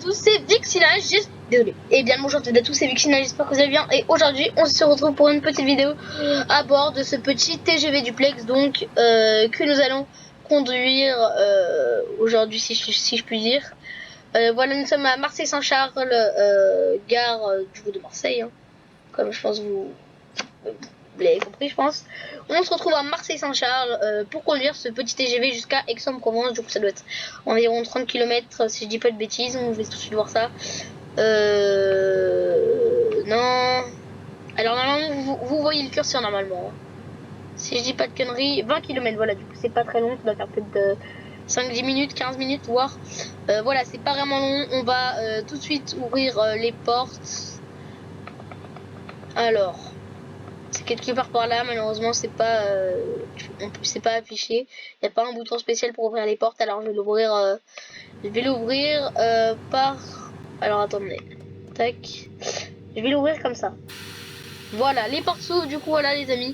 tous, c'est Vixina, désolé. Et bien bonjour à toutes et à tous, c'est Vixina, j'espère que vous allez bien. Et aujourd'hui, on se retrouve pour une petite vidéo à bord de ce petit TGV duplex, donc que nous allons conduire aujourd'hui, si je puis dire. Voilà, nous sommes à Marseille-Saint-Charles, gare du coup de Marseille, hein, comme je pense vous l'avez compris, je pense. On se retrouve à Marseille-Saint-Charles pour conduire ce petit TGV jusqu'à Aix-en-Provence. Du coup, ça doit être environ 30 km si je dis pas de bêtises. On va tout de suite voir ça. Non. Alors, normalement, vous voyez le curseur normalement. Si je dis pas de conneries, 20 km. Voilà, du coup, c'est pas très long. Ça doit faire peut-être 5-10 minutes, 15 minutes, voire. Voilà, c'est pas vraiment long. On va tout de suite ouvrir les portes. Alors. C'est quelque part par là, malheureusement c'est pas affiché. Il n'y a pas un bouton spécial pour ouvrir les portes, alors je vais l'ouvrir par... Alors attendez, tac. Je vais l'ouvrir comme ça. Voilà, les portes s'ouvrent, du coup voilà les amis.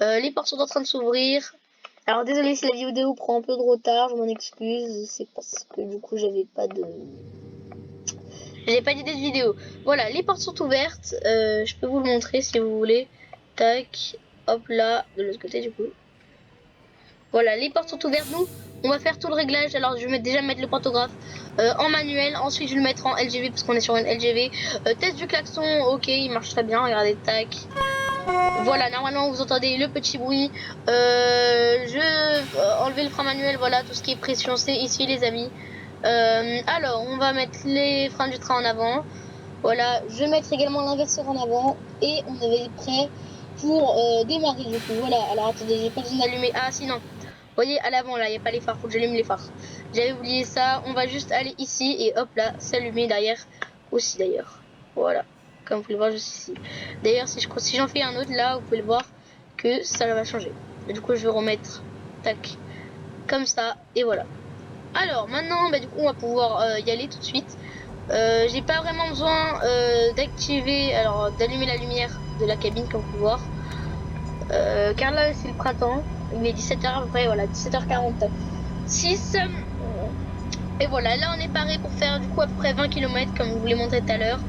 Les portes sont en train de s'ouvrir. Alors désolé si la vidéo prend un peu de retard, je m'en excuse. C'est parce que du coup j'avais pas d'idée de vidéo. Voilà, les portes sont ouvertes. Je peux vous le montrer si vous voulez. Tac, hop là, de l'autre côté du coup. Voilà, les portes sont ouvertes. Nous, on va faire tout le réglage. Alors, je vais déjà mettre le pantographe en manuel. Ensuite, je vais le mettre en LGV parce qu'on est sur une LGV. Test du klaxon, ok, il marche très bien. Regardez, tac. Voilà, normalement, vous entendez le petit bruit. Enlever le frein manuel. Voilà, tout ce qui est pression, c'est ici, les amis. Alors, on va mettre les freins du train en avant. Voilà, je vais mettre également l'inverseur en avant. Et on avait prêt pour démarrer du coup. Voilà, alors attendez, j'ai pas besoin d'allumer. Ah, si, non. Vous voyez, à l'avant, là, il n'y a pas les phares. Faut que j'allume les phares. J'avais oublié ça. On va juste aller ici et hop là, s'allumer derrière aussi d'ailleurs. Voilà, comme vous pouvez le voir juste ici. D'ailleurs, si j'en fais un autre là, vous pouvez le voir que ça va changer. Et du coup, je vais remettre, tac, comme ça. Et voilà. Alors, maintenant, du coup, on va pouvoir y aller tout de suite. J'ai pas vraiment besoin d'allumer la lumière de la cabine comme vous pouvez voir, car là c'est le printemps, il est 17h à peu près, voilà, 17h46 et voilà, là on est paré pour faire du coup à peu près 20 km comme je vous l'ai montré tout à l'heure.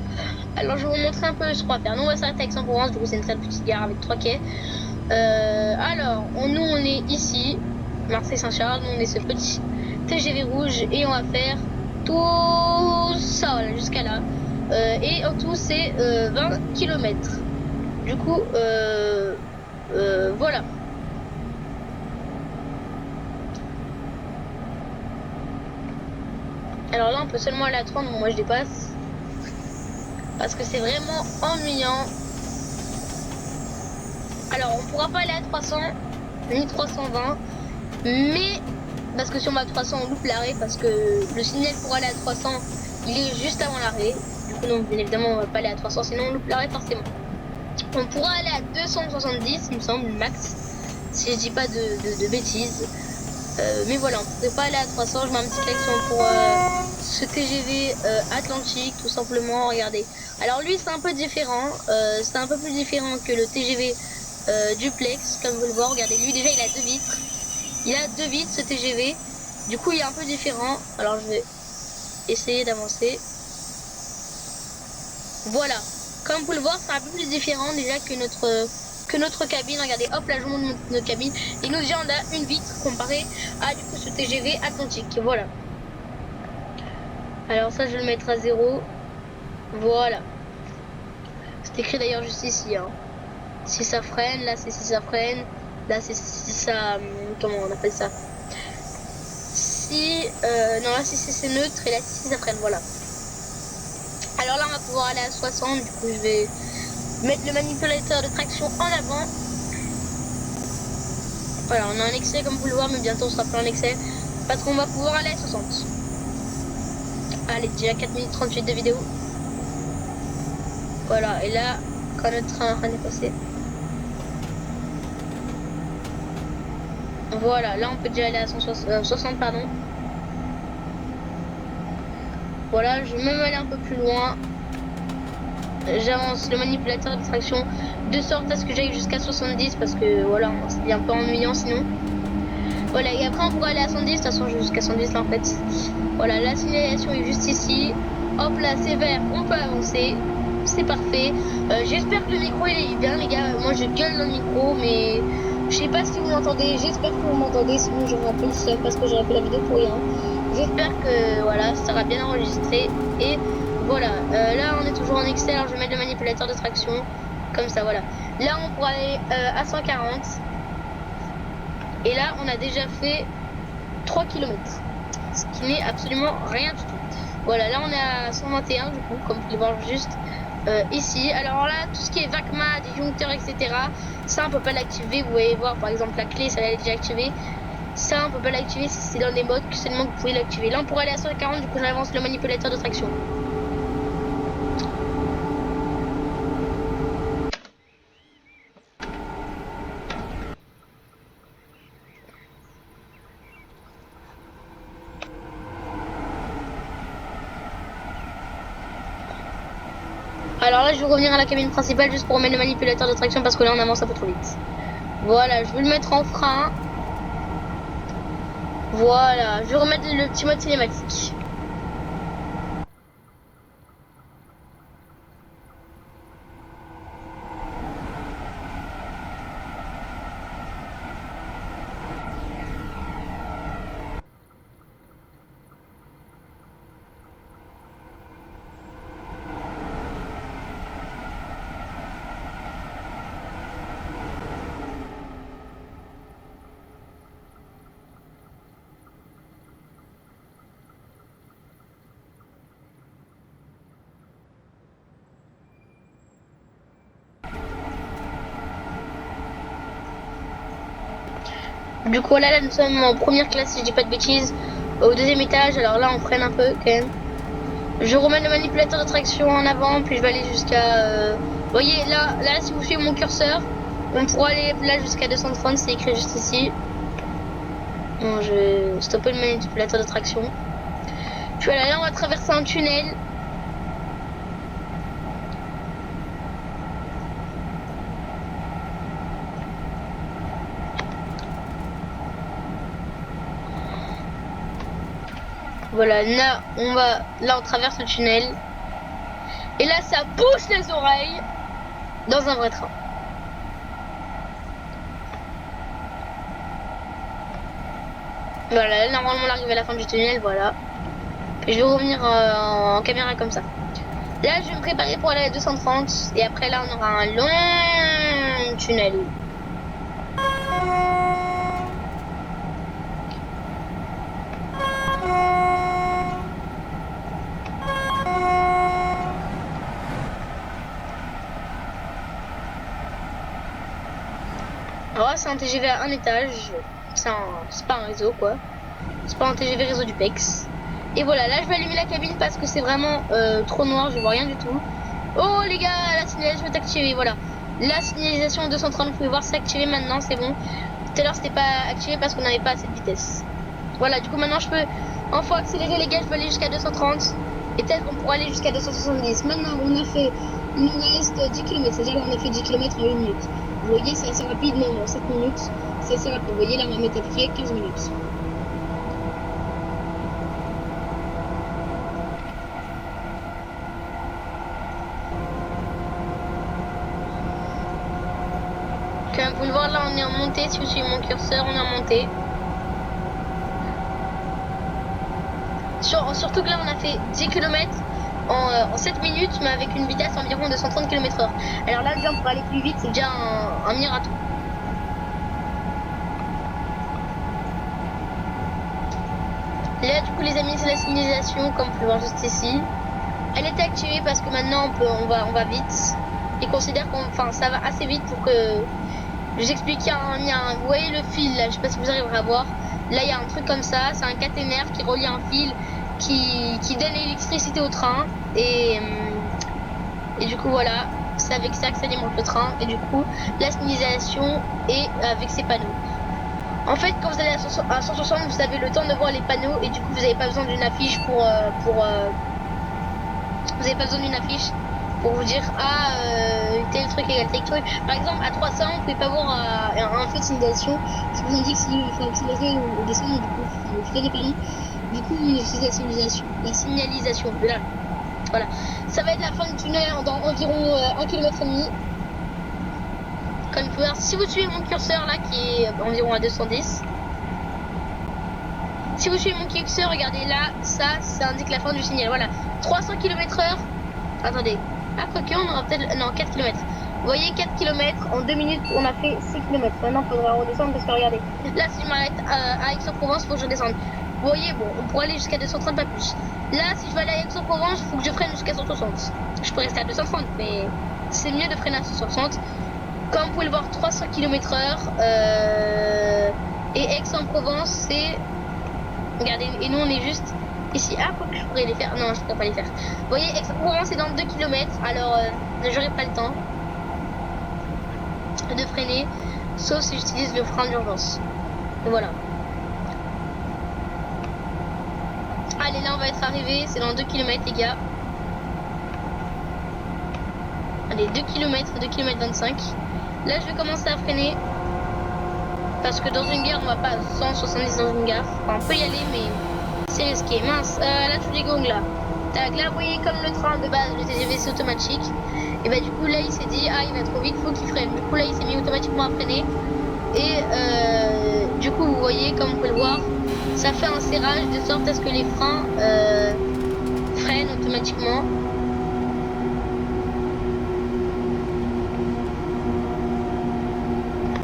Alors je vais vous montrer un peu ce qu'on va faire. Nous on va s'arrêter à Aix-en-Provence, du coup c'est une très petite gare avec 3 quais. Alors nous on est ici, Marseille-Saint-Charles, on est ce petit TGV rouge et on va faire tout ça, voilà, jusqu'à là. Et en tout c'est 20 km. Du coup, voilà. Alors là, on peut seulement aller à 30, bon, moi je dépasse. Parce que c'est vraiment ennuyant. Alors, on pourra pas aller à 300, ni 320. Mais, parce que si on va à 300, on loupe l'arrêt. Parce que le signal pour aller à 300, il est juste avant l'arrêt. Du coup, non, bien évidemment, on va pas aller à 300, sinon on loupe l'arrêt forcément. On pourra aller à 270, il me semble, max. Si je dis pas de bêtises. Mais voilà, on ne peut pas aller à 300. Je mets un petit klaxon pour ce TGV Atlantique, tout simplement. Regardez. Alors lui, c'est un peu différent. C'est un peu plus différent que le TGV duplex, comme vous le voyez. Regardez, lui déjà, il a 2 vitres. Il a 2 vitres, ce TGV. Du coup, il est un peu différent. Alors, je vais essayer d'avancer. Voilà. Comme vous pouvez le voir, c'est un peu plus différent déjà que notre cabine. Regardez, hop là je vous montre notre cabine. Et nous déjà on a une vitre comparée à du coup ce TGV Atlantique. Voilà. Alors ça je vais le mettre à 0. Voilà. C'est écrit d'ailleurs juste ici. Hein. Si ça freine, là c'est si ça freine. Là c'est si ça... Comment on appelle ça? Si... non là si c'est neutre et là si ça freine. Voilà. Alors là on va pouvoir aller à 60. Du coup je vais mettre le manipulateur de traction en avant. Voilà, on a un excès comme vous le voyez, mais bientôt on sera plus en excès. Parce qu'on va pouvoir aller à 60. Allez, déjà 4 minutes 38 de vidéo. Voilà, et là, quand notre train est passé. Voilà, là on peut déjà aller à 160, pardon. Voilà, je vais même aller un peu plus loin. J'avance le manipulateur de traction de sorte à ce que j'aille jusqu'à 70 parce que voilà, c'est un peu ennuyant sinon. Voilà, et après on pourra aller à 110, de toute façon jusqu'à 110 là en fait. Voilà, la signalisation est juste ici. Hop là, c'est vert, on peut avancer. C'est parfait. J'espère que le micro il est bien, les gars. Moi, je gueule dans le micro, mais je sais pas si vous m'entendez. J'espère que vous m'entendez. Sinon, j'aurai un peu le seum parce que j'aurais fait la vidéo pour rien. J'espère que voilà, ça sera bien enregistré. Et voilà, là, on est toujours en Excel. Alors, je vais mettre le manipulateur de traction. Comme ça, voilà. Là, on pourra aller à 140. Et là, on a déjà fait 3 km. Ce qui n'est absolument rien du tout. Voilà, là on est à 121 du coup, comme vous pouvez voir juste ici. Alors là, tout ce qui est VACMA, disjoncteur, etc. Ça, on peut pas l'activer. Vous voyez voir, par exemple, la clé, ça elle est déjà activée. Ça, on peut pas l'activer si c'est dans les modes que seulement vous pouvez l'activer. Là, on pourrait aller à 140, du coup, j'avance le manipulateur de traction. Alors là, je vais revenir à la cabine principale juste pour remettre le manipulateur de traction parce que là, on avance un peu trop vite. Voilà, je vais le mettre en frein. Voilà, je vais remettre le petit mode cinématique. Du coup là nous sommes en première classe si je dis pas de bêtises, au deuxième étage. Alors là on freine un peu quand même. Je remets le manipulateur de traction en avant, puis je vais aller jusqu'à vous voyez là si vous suivez mon curseur, on pourra aller là jusqu'à 230, c'est écrit juste ici. Bon, je vais stopper le manipulateur de traction. Puis voilà, là on va traverser un tunnel. Voilà, là on traverse le tunnel. Et là ça bouche les oreilles dans un vrai train. Voilà, là, normalement on arrive à la fin du tunnel, voilà. Puis je vais revenir en caméra comme ça. Là je vais me préparer pour aller à 230. Et après là on aura un long tunnel. Alors là c'est un TGV à un étage. C'est pas un réseau quoi. C'est pas un TGV réseau du PEX. Et voilà, là je vais allumer la cabine parce que c'est vraiment trop noir, je vois rien du tout. Oh les gars, la signalisation est activée, voilà. La signalisation 230, vous pouvez voir, c'est activé maintenant, c'est bon. Tout à l'heure c'était pas activé parce qu'on n'avait pas assez de vitesse. Voilà, du coup maintenant je peux enfin accélérer les gars, je peux aller jusqu'à 230. Et peut-être qu'on pourra aller jusqu'à 270. Maintenant on a fait, il nous reste 10 km, c'est-à-dire qu'on a fait 10 km en 1 minute. Vous voyez, c'est assez rapide, même en 7 minutes, c'est assez rapide. Vous voyez, là on va mettre à peu près 15 minutes. Comme vous pouvez le voir, là on est en montée. Si vous suivez mon curseur, on est en montée. Surtout que là on a fait 10 km en 7 minutes, mais avec une vitesse environ de 130 km/h. Alors là déjà on pourrait aller plus vite, c'est déjà un miracle. Là du coup les amis, c'est la signalisation comme vous pouvez voir juste ici. Elle était activée parce que maintenant on va vite. Et considère qu'on, ça va assez vite pour que j'explique. Vous voyez le fil là, je sais pas si vous arriverez à voir. Là il y a un truc comme ça, c'est un caténaire qui relie un fil qui donne l'électricité au train. Et du coup voilà, c'est avec ça que ça alimente le train. Et du coup la signalisation est avec ces panneaux. En fait quand vous allez à 160, vous avez le temps de voir les panneaux. Et du coup vous n'avez pas besoin d'une affiche pour vous n'avez pas besoin d'une affiche pour vous dire tel truc égale tel truc. Par exemple à 300 vous pouvez pas voir un feu de signalisation qui vous indique s'il faut accélérer ou descendre. Du coup vous freinez, pardon. Du coup on utilise la signalisation là. Voilà, ça va être la fin du tunnel dans environ 1 km et demi. Comme vous pouvez voir, si vous suivez mon curseur là qui est environ à 210. Si vous suivez mon curseur, regardez là, ça indique la fin du signal. Voilà, 300 km/h. Attendez, ah quoique on aura peut-être, non 4 km. Vous voyez 4 km, en 2 minutes on a fait 6 km. Maintenant il faudra redescendre parce que regardez, là si je m'arrête à Aix-en-Provence, il faut que je redescende. Vous voyez, bon, on pourrait aller jusqu'à 230, pas plus. Là, si je vais aller à Aix-en-Provence, il faut que je freine jusqu'à 160. Je peux rester à 230, mais c'est mieux de freiner à 160. Comme vous pouvez le voir, 300 km/h. Et Aix-en-Provence, c'est... Regardez, et nous on est juste ici. Ah, quoi que je pourrais les faire. Non, je pourrais pas les faire. Vous voyez, Aix-en-Provence c'est dans 2 km. Alors, j'aurai pas le temps de freiner. Sauf si j'utilise le frein d'urgence. Voilà. Allez, là on va être arrivé. C'est dans 2 km, les gars. Allez, 2 km, 2 km 25. Là, je vais commencer à freiner. Parce que dans une gare, on va pas à 170 dans une gare. Enfin, on peut y aller, mais c'est risqué. Mince, là, tous les gongs, là. Tac, là, vous voyez, comme le train de base, le TGV, c'est automatique. Et bah, du coup, là, il s'est dit, ah, il va trop vite, faut qu'il freine. Du coup, là, il s'est mis automatiquement à freiner. Et du coup, vous voyez, comme vous pouvez le voir, ça fait un serrage de sorte à ce que les freins freinent automatiquement.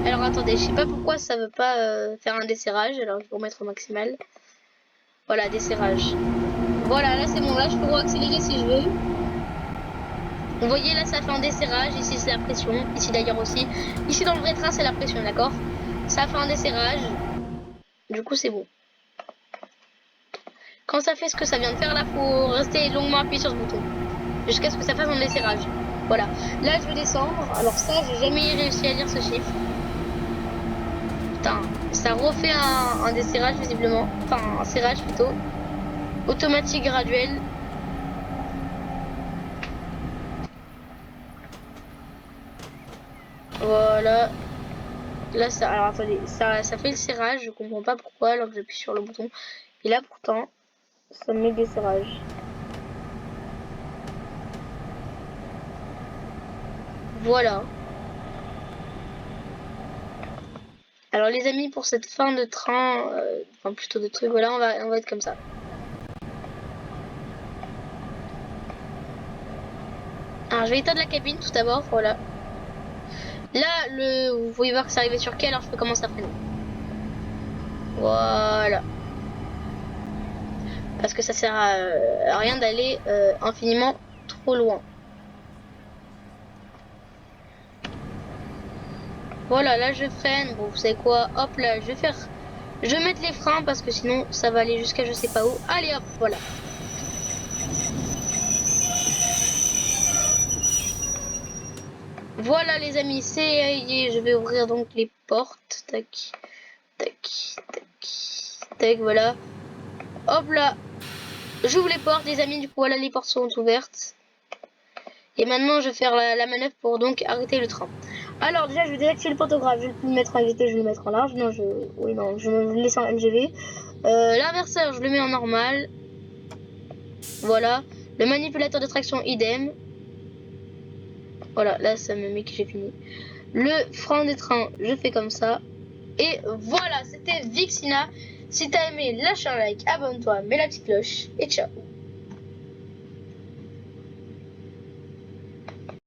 Alors attendez, je sais pas pourquoi ça veut pas faire un desserrage. Alors je vais remettre au maximal. Voilà, desserrage. Voilà, là c'est bon, là je peux accélérer si je veux. Vous voyez là ça fait un desserrage, ici c'est la pression, ici d'ailleurs aussi. Ici dans le vrai train c'est la pression, d'accord? Ça fait un desserrage. Du coup c'est bon. Quand ça fait ce que ça vient de faire là, faut rester longuement appuyé sur ce bouton. Jusqu'à ce que ça fasse un desserrage. Voilà. Là je vais descendre. Alors ça j'ai jamais réussi à lire ce chiffre. Putain, ça refait un desserrage visiblement. Enfin un serrage plutôt. Automatique graduel. Voilà. Là, ça, alors attendez, ça fait le serrage, je comprends pas pourquoi alors que j'appuie sur le bouton. Et là, pourtant, ça met des serrages. Voilà. Alors les amis, pour cette fin de train, enfin plutôt de truc, voilà, on va être comme ça. Alors je vais éteindre la cabine tout d'abord, voilà. Là, vous pouvez voir que c'est arrivé sur quai, alors je peux commencer à freiner. Voilà. Parce que ça sert à rien d'aller infiniment trop loin. Voilà, là je freine. Bon, vous savez quoi? Hop là, je vais mettre les freins parce que sinon ça va aller jusqu'à je sais pas où. Allez hop, voilà. Voilà les amis, c'est je vais ouvrir donc les portes. Tac, tac, tac, tac, voilà. Hop là, j'ouvre les portes les amis, du coup voilà les portes sont ouvertes. Et maintenant je vais faire la manœuvre pour donc arrêter le train. Alors déjà je vais désactiver le pantographe, je vais plus le mettre en vitesse, je vais le mettre en large. Non, je me laisse en MGV. L'inverseur je le mets en normal. Voilà. Le manipulateur de traction idem. Voilà, là ça me met que j'ai fini. Le frein des trains, je fais comme ça. Et voilà, c'était Vixina. Si t'as aimé, lâche un like, abonne-toi, mets la petite cloche et ciao.